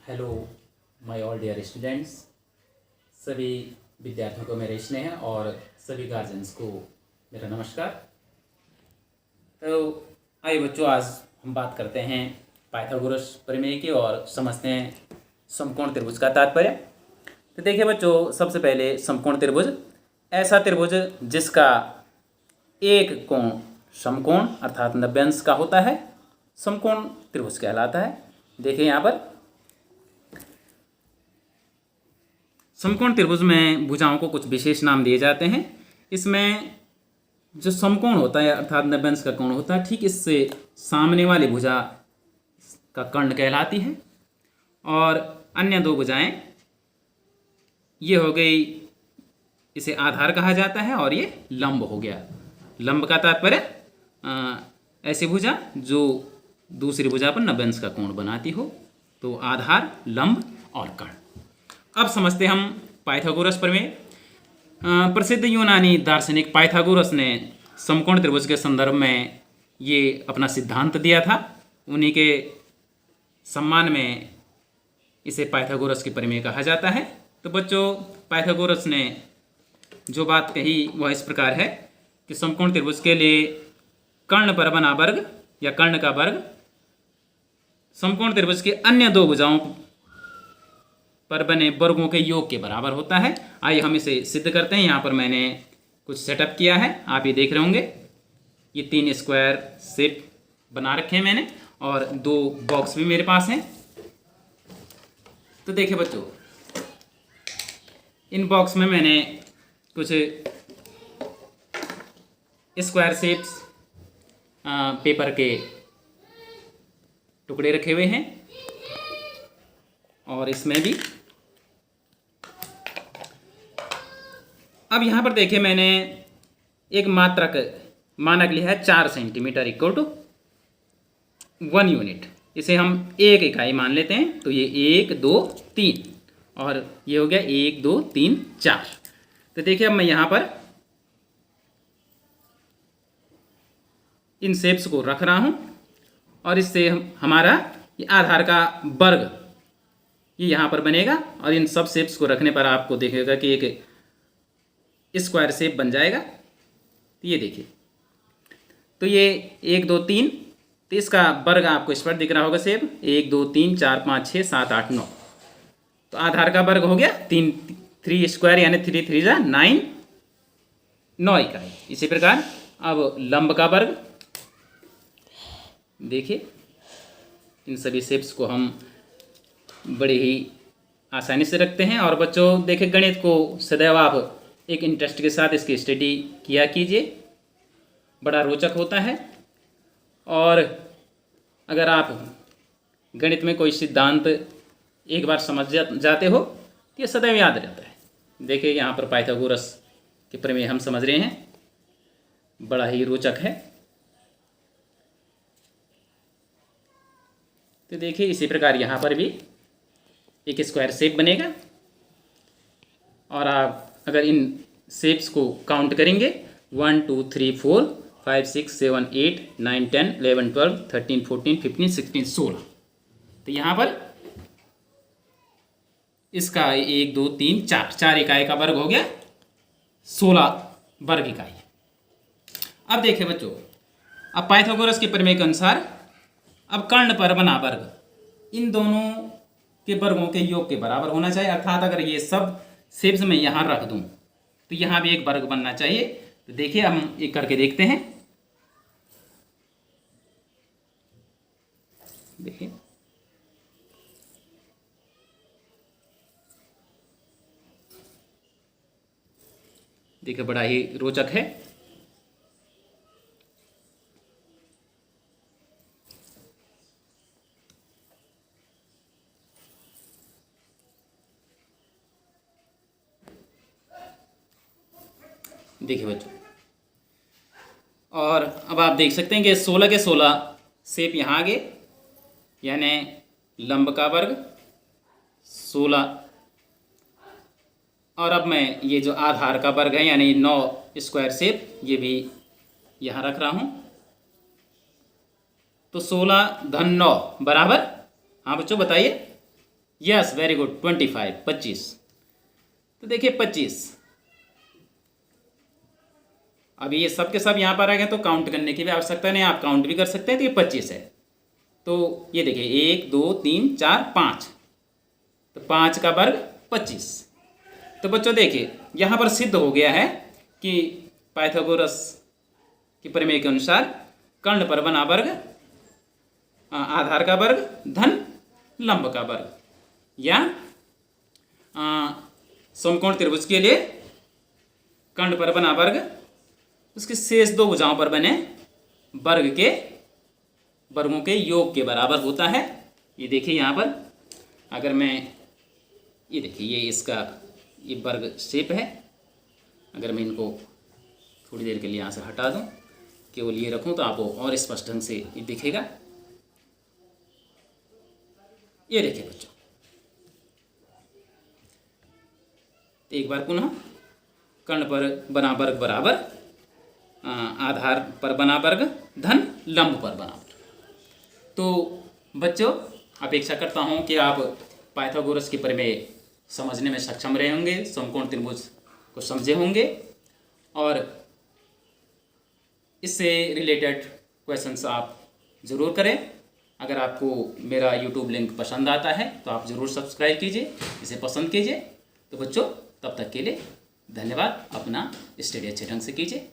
Hello my all dear students. सभी विद्यार्थियों को मेरे स्नेह और सभी गार्जियंस को मेरा नमस्कार। तो आइए बच्चों, आज हम बात करते हैं पाइथागोरस प्रमेय की और समझते हैं समकोण त्रिभुज का तात्पर्य। तो देखिए बच्चों, सबसे पहले समकोण त्रिभुज ऐसा त्रिभुज जिसका एक कोण समकोण अर्थात 90 अंश का होता है, समकोण त्रिभुज कहलाता है। देखिए यहाँ पर समकोण त्रिभुज में भुजाओं को कुछ विशेष नाम दिए जाते हैं। इसमें जो समकोण होता है अर्थात 90 अंश का कोण होता है, ठीक इससे सामने वाली भुजा का कर्ण कहलाती है और अन्य दो भुजाएं ये हो गई, इसे आधार कहा जाता है और ये लंब हो गया। लंब का तात्पर्य ऐसी भुजा जो दूसरी भुजा पर 90 अंश का कोण बनाती हो, तो आधार, लंब और कर्ण। अब समझते हम पाइथागोरस प्रमेय। प्रसिद्ध यूनानी दार्शनिक पाइथागोरस ने समकोण त्रिभुज के संदर्भ में ये अपना सिद्धांत दिया था। उन्हीं के सम्मान में इसे पाइथागोरस की प्रमेय कहा जाता है। तो बच्चों, पाइथागोरस ने जो बात कही वह इस प्रकार है कि समकोण त्रिभुज के लिए कर्ण पर बना वर्ग या कर्ण का वर्ग समकोण त्रिभुज के अन्य दो भुजाओं पर बने वर्गों के योग के बराबर होता है। आइए हम इसे सिद्ध करते हैं। यहाँ पर मैंने कुछ सेटअप किया है, आप ये देख रहे होंगे। ये 3 स्क्वायर शेप बना रखे हैं मैंने और 2 बॉक्स भी मेरे पास हैं। तो देखिए बच्चों, इन बॉक्स में मैंने कुछ स्क्वायर शेप्स पेपर के टुकड़े रखे हुए हैं और इसमें भी। अब यहाँ पर देखिए, मैंने एक मात्रक मानक लिया है 4 सेंटीमीटर इक्वल टू 1 यूनिट। इसे हम एक इकाई मान लेते हैं। तो ये 1 2 3 और ये हो गया 1 2 3 4। तो देखिए, अब मैं यहाँ पर इन शेप्स को रख रहा हूँ और इससे हमारा ये आधार का वर्ग ये यहाँ पर बनेगा और इन सब शेप्स को रखने पर आपको देखेगा कि एक स्क्वायर शेप बन जाएगा। तो ये देखिए, तो ये 1 2 3, तो इसका वर्ग आपको इस पर दिख रहा होगा शेप 1 2 3 4 5 6 7 8 9। तो आधार का वर्ग हो गया 3 स्क्वायर यानी 3 3 जा 9 इकाई। इसी प्रकार अब लंब का वर्ग देखिए, इन सभी शेप्स को हम बड़े ही आसानी से रखते हैं। और बच्चों देखिए, गणित को सदैव आप एक इंटरेस्ट के साथ इसकी स्टडी किया कीजिए, बड़ा रोचक होता है। और अगर आप गणित में कोई सिद्धांत एक बार समझ जाते हो तो ये सदैव याद रहता है। देखिए, यहाँ पर पाइथागोरस के प्रमेय हम समझ रहे हैं, बड़ा ही रोचक है। तो देखिए, इसी प्रकार यहाँ पर भी एक स्क्वायर शेप बनेगा और आप अगर इन शेप्स को काउंट करेंगे 1 2 3 4 5 6 7 8 9 10 11 12 13 14 15 16 16। तो यहाँ पर इसका 1 2 3 4 इकाई का वर्ग हो गया 16 वर्ग इकाई। अब देखिए बच्चों, अब पाइथागोरस के प्रमेय के अनुसार अब कर्ण पर बना वर्ग इन दोनों के वर्गों के योग के बराबर होना चाहिए। अर्थात अगर ये सब शेप्स में यहाँ रख दूं तो यहाँ भी एक वर्ग बनना चाहिए। तो देखिए, हम एक करके देखते हैं। देखिए, देखिए बड़ा ही रोचक है। देखिए बच्चों, और अब आप देख सकते हैं कि 16 के 16 शेप यहाँ आ गए, यानी लंब का वर्ग 16। और अब मैं ये जो आधार का वर्ग है यानी 9 स्क्वायर शेप ये भी यहाँ रख रहा हूँ। तो 16 धन 9 बराबर, हाँ बच्चों बताइए, यस, वेरी गुड, 25, 25। तो देखिए 25, अब ये सब के सब यहाँ पर आ गए तो काउंट करने की भी आवश्यकता नहीं, आप काउंट भी कर सकते हैं। तो ये 25 है। तो ये देखिए 1 2 3 4 5, तो 5 का वर्ग 25। तो बच्चों देखिए यहाँ पर सिद्ध हो गया है कि पाइथागोरस के प्रमेय के अनुसार कर्ण पर बना वर्ग आधार का वर्ग धन लंब का वर्ग, या समकोण त्रिभुज के लिए कर्ण पर बना वर्ग उसके शेष दो भुजाओं पर बने वर्गों के योग के बराबर होता है। ये देखिए यहाँ पर अगर मैं, ये देखिए ये इसका ये वर्ग शेप है, अगर मैं इनको थोड़ी देर के लिए यहाँ से हटा दूँ, केवल ये रखूँ तो आपको और स्पष्ट ढंग से ये दिखेगा। ये देखिए बच्चों, एक बार पुनः कर्ण पर बना वर्ग बराबर आधार पर बना वर्ग धन लंब पर बना वर्ग। तो बच्चों अपेक्षा करता हूँ कि आप पाइथागोरस के प्रमेय समझने में सक्षम रहे होंगे, समकोण त्रिभुज को समझे होंगे, और इससे रिलेटेड क्वेश्चंस आप ज़रूर करें। अगर आपको मेरा यूट्यूब लिंक पसंद आता है तो आप ज़रूर सब्सक्राइब कीजिए, इसे पसंद कीजिए। तो बच्चों तब तक के लिए धन्यवाद। अपना स्टडी अच्छे ढंग से कीजिए।